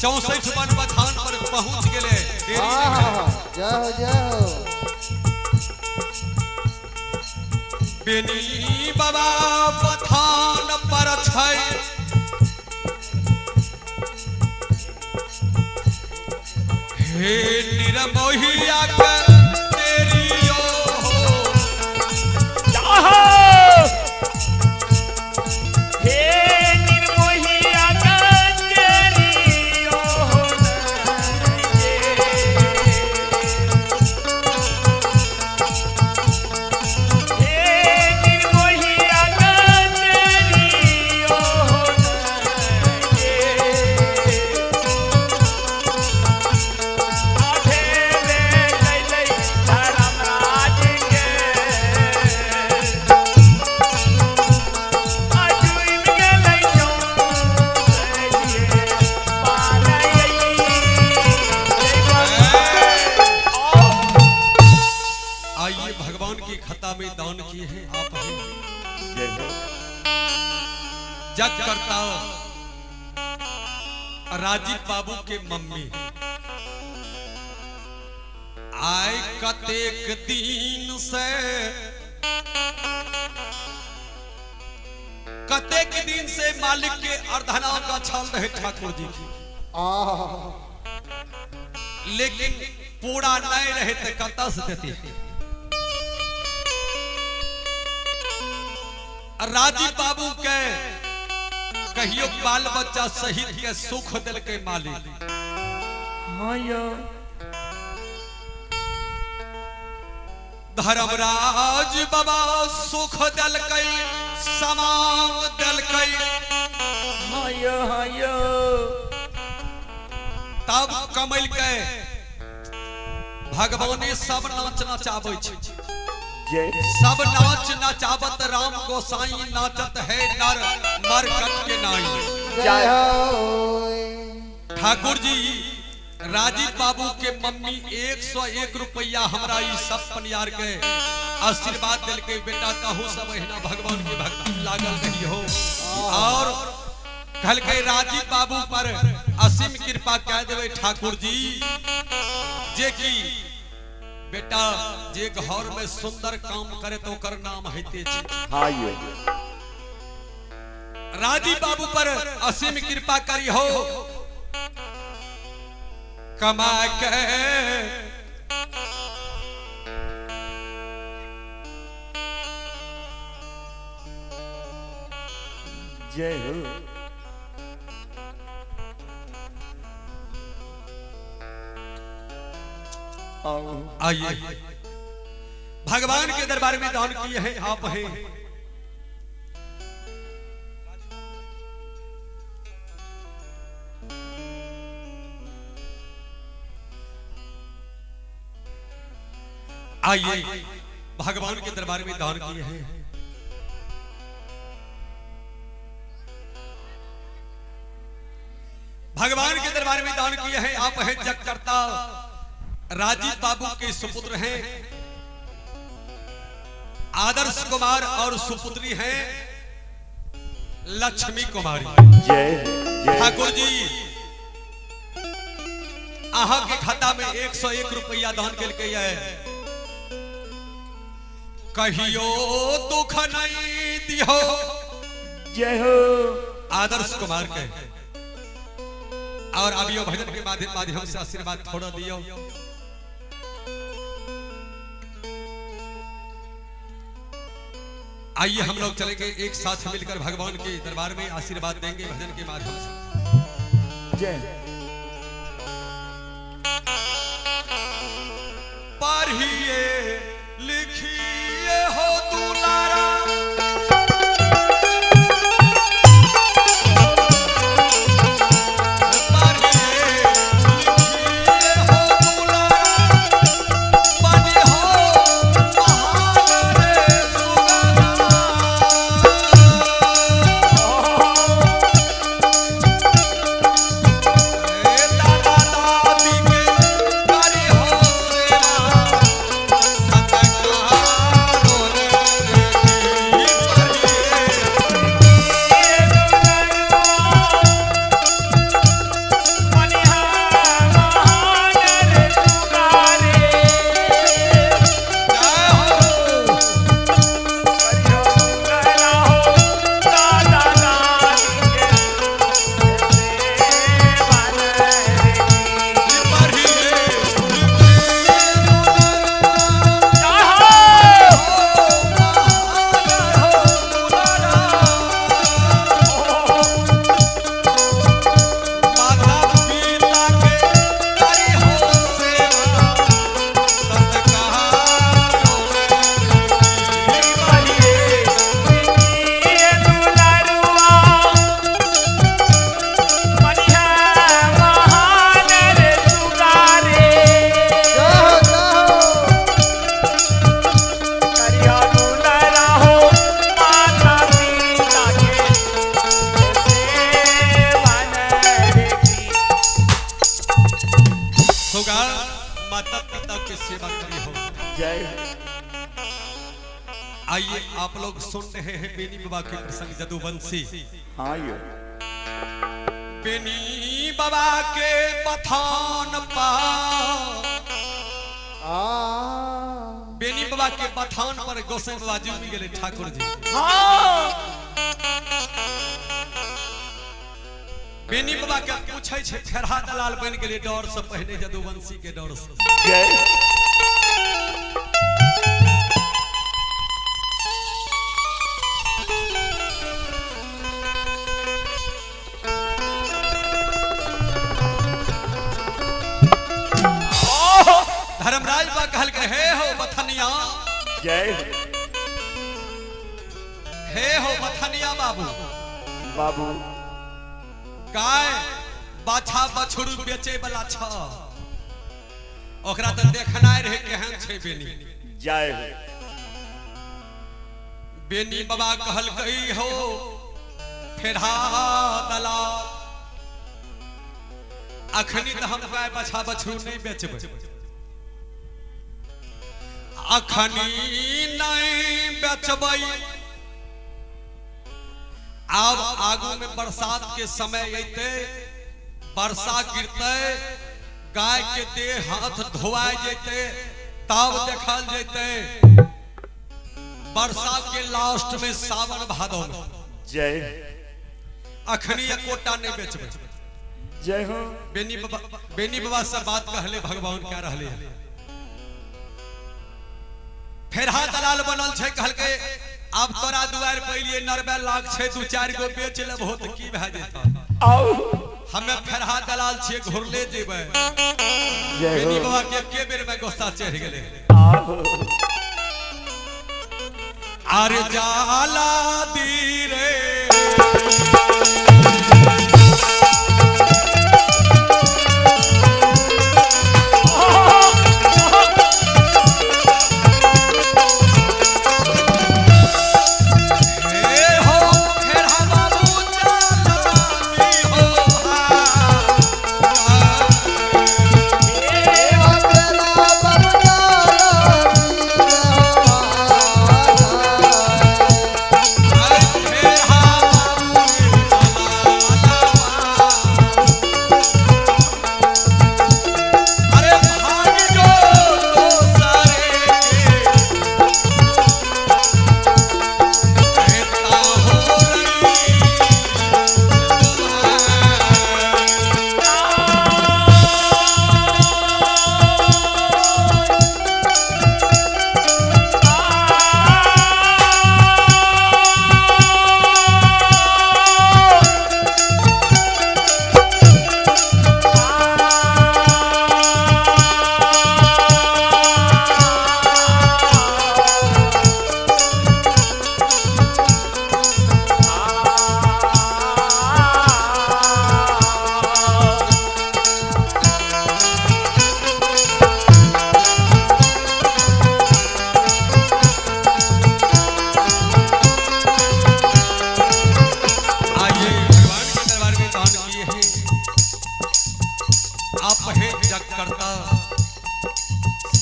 64 वन बथान पर पहुंच गए। जय हो जय हो। बेनी बाबा बथान पर छै हे निरमोहिया के तेरी में दान किए हैं आप जग करता राजीव बाबू के मम्मी आए कतेक दिन से मालिक के अर्धना का छाल रहे ठाकुर जी की लेकिन पूरा नहीं रहे थे कता से देते। राजीव बाबू के कहियो बाल बच्चा सहित के सुख दिल के मालिक धर्मराज बाबा सुख दिल के समाम दिल के तब कमल के भगवाने सब नाच नचाबै छै सब नाच नचावत राम गोसाई नाचत है नर मरकट के नाई। जय हो ठाकुर जी राजीव बाबू के मम्मी 101 रुपया हमरा ई सब पनियार के आशीर्वाद दिल के बेटा कहू सब एहना भगवान की भक्ति लागल रही हो और कल के राजीव बाबू पर असीम कृपा कह देवे ठाकुर जी जे की बेटा जे घर में सुंदर काम करे तो कर नाम हेते छै। राजीव बाबू पर असीम कृपा करी हो कमा के जय हो। आइए भगवान के दरबार में दान किए हैं आप हैं। आइए भगवान के दरबार में दान किए हैं। भगवान के दरबार में दान किए हैं आप हैं जग करता राजीव बाबू के सुपुत्र हैं आदर्श कुमार और सुपुत्री हैं लक्ष्मी कुमारी। ठाकुर जी आहा के खाता में 101 रुपया दान के कहियो दुख नहीं दियो। जय हो आदर्श कुमार के और अभी भजन के माध्यम से आशीर्वाद थोड़ा दियो। आइए हम लोग चलेंगे एक साथ मिलकर भगवान के दरबार में आशीर्वाद देंगे भजन के माध्यम से। जय पढ़िए लिखिए हो दुलारा होगा माता पिता की सेवा करी हो। जय आइए आप लोग सुन रहे हैं बेनी बाबा के प्रसंग जदुवंशी। हाँ यो बेनी बाबा के बथान पर आ बेनी बाबा के बथान पर गोसाई बाबा जी भी गेले ठाकुर जी। हाँ बेनी बाबा के पूछे छे फेरहा दलाल बन गेले डर से पहले जदुवंशी के डर से। जय धर्मराज बा कहल के हे हो बथनिया, जय हे हो बथनिया बाबू बाबू गाय बाछा बछड़ू बेचे वाला छ ओकरा त देखनाय रहे केहन छै बेनी। जय बेनी बाबा कहल गई हो फेरहा दलाल अखनी त हम गाय बाछा बछड़ू नहीं बेचबै, अखनी नहीं बेचबै। अब आगू में बरसात के समय अते वर्षा गिरते गाय के देह हाथ धोआ जेते तब देखल जेते वर्षा के लास्ट में सावन भादो में। जय अखनी एकोटा नहीं बेचबै। जय हो बेनी बाबा से बात कहले भगवान क्या रहले फेरहा दलाल बनल छै कहल के अब तोरा दुआर पइलिए नरबे लाख छै दू चार गो बेच लेबो त की भ जेता। आओ हमें फेरहा दलाल छिए घुरले जेबै। जय बेनी हो बाबा के के बेर में गुस्सा चढ़ गेले। आओ अरे जाला दी रे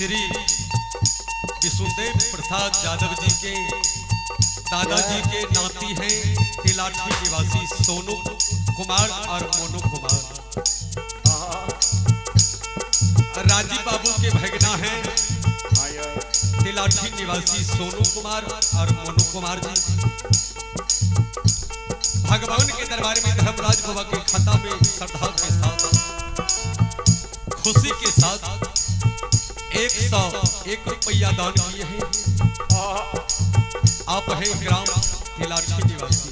श्री विष्णुदेव प्रसाद यादव जी के दादाजी के नाती हैं तिलाठी निवासी सोनू कुमार और मोनू कुमार। राजीव बाबू के भगना हैं तिलाठी निवासी सोनू कुमार और मोनू कुमार जी। भगवान के दरबार में धर्मराज बाबा के खाता में श्रद्धा के साथ खुशी के साथ 101 रुपया दान किए हैं। आप हैं ग्राम तिलाठी निवासी।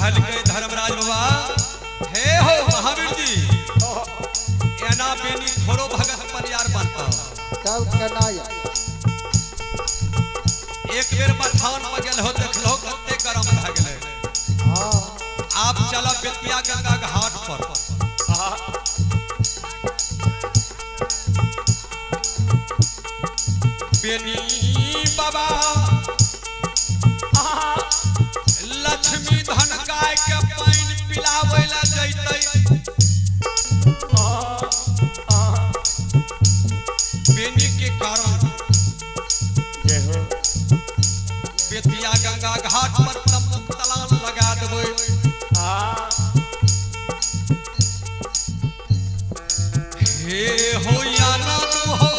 कहल के धर्मराज बाबा हे हो महावीर जी एना बेनी थोरो भगत पर यार बनता तब कनाया एक बेर बथान में गेल हो देखलो कते गरम भ गेले हां आप चला बेतिया गंगा घाट पर बेनी बाबा लक्ष्मी धन गाय के पानी पिलावे ला जैतै बेनी के कारण जय हो बेतिया गंगा घाट पर तमुक तलान लगा देबै हे हो या ना हो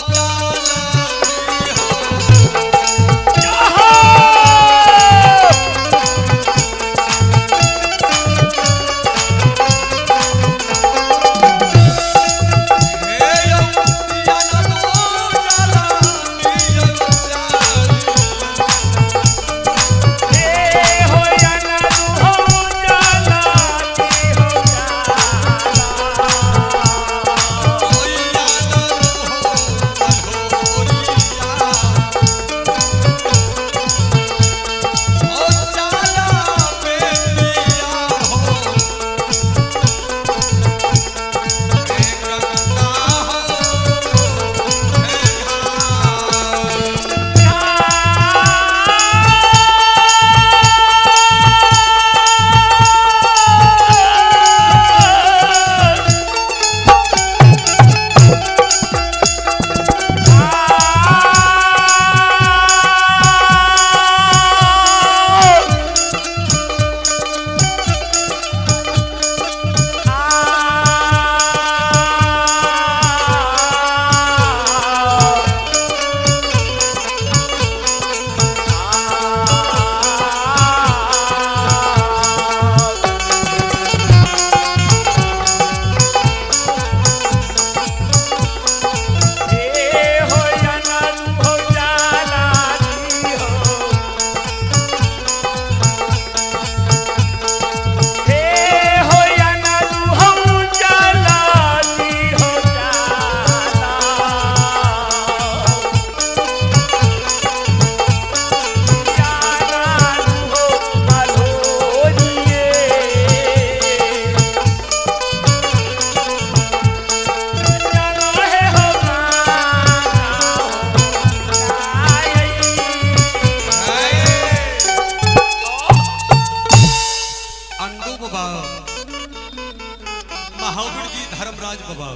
महावीर जी धर्मराज बाबा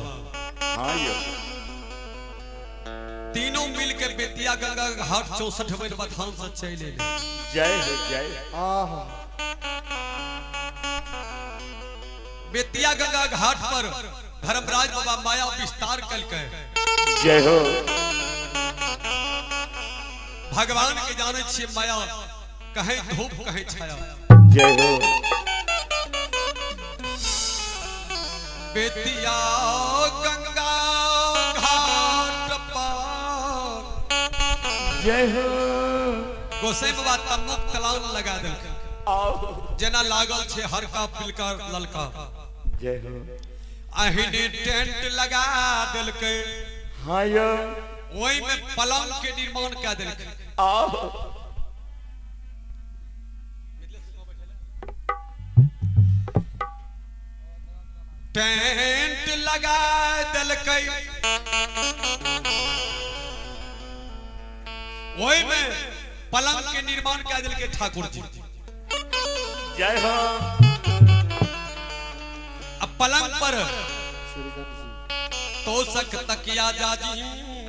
हाँ यो तीनों मिल के बेतिया गंगा घाट 64 बेर बथान से चले जय हो जय आहा बेतिया गंगा घाट पर धर्मराज बाबा माया विस्तार कल के जय हो भगवान के जाने छे माया कहे धूप कहे छाया जय हो बेतिया गंगा घाट पर जय हो गोसाई बाबा तमुक तलान लगा देलकै आओ जेना लागल छे हरका पिलका ललका जय हो अहिने टेंट लगा देलकै हाँ यो ओई में पलंग के निर्माण कर देलकै आओ टेंट लगा देलकै ओई में पलंग के निर्माण कर देलकै ठाकुर जी जय हो अब पलंग पर श्रीगंज जी तोसक तकिया जाजी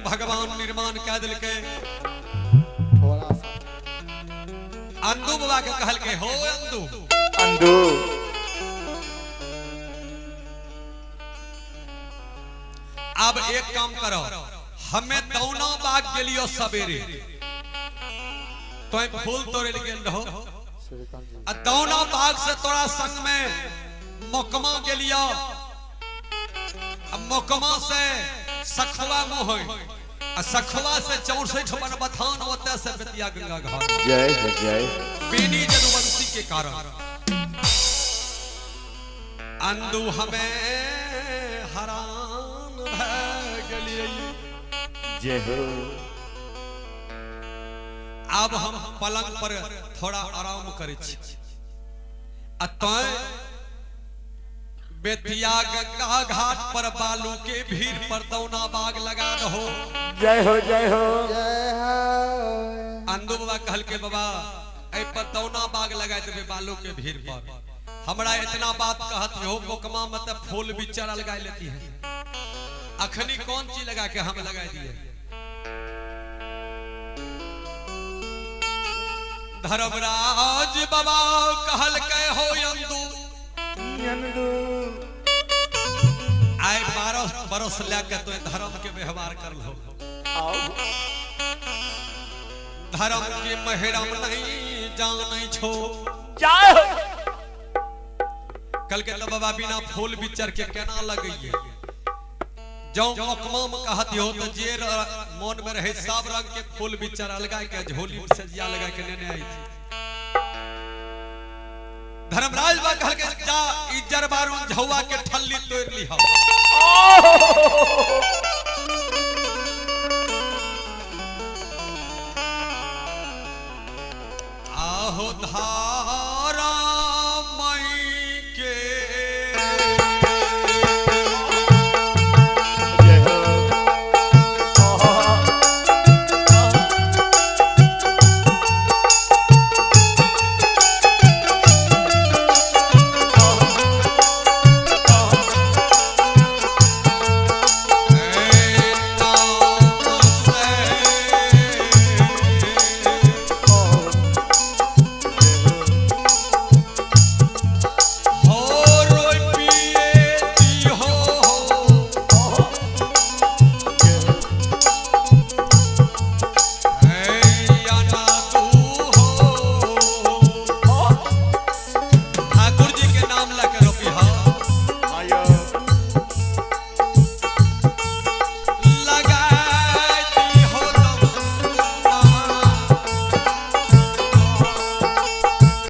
भगवान निर्माण कर देलकै थोड़ा सा अंदू बाबा के कहल के हो अंदू अंधू अब एक काम करो हमें दौना बाग गेलियो सवेरे तो फूल तोड़े गेल रहो श्रीगंज जी आ दौना बाग से तोरा संग में मोकमा गेलियो अब मोकमा से सखवा मुँह आ सखवा से 64 बन बथान ओते से बेतिया गंगा घाट जय हो जय बेनी जदुवंशी के कारण अंदू हमें हरान भए गेलियै। जय हो। अब हम पलंग पर थोड़ा आराम करे छी। अतः बेतिया गंगा घाट पर बालू के भीड़ पर दौना बाग लगा दहो। जय हो जय हो। जय हो। अंदू बाबा कहल के बाबा ए पर दौना बाग लगा देबे बालू के भीड़ पर। हमरा इतना बात कहत हो कोकमा मत फूल बिचारा लगा लेती है। अखनी कौन चीज लगा के हम लगा दिए। धर्मराज बाबा कहल के हो अंदू नंदू आए 12 बरस लेके तो धर्म के व्यवहार कर लो। आओ। धर्म के महरम नहीं जाने छो। जय हो। कल के बाबा बिना फूल बिचर के केना लगइए। जो मकमाम कहत हो तो जे मन में रहे सब रंग के फूल बिचर लगा के झोली में सजिया लगा के लेने आई थी। धर्मराज बा कहल के जा इज्जर बारू झौवा के ठल्ली तोड़ ली हो। आहो धा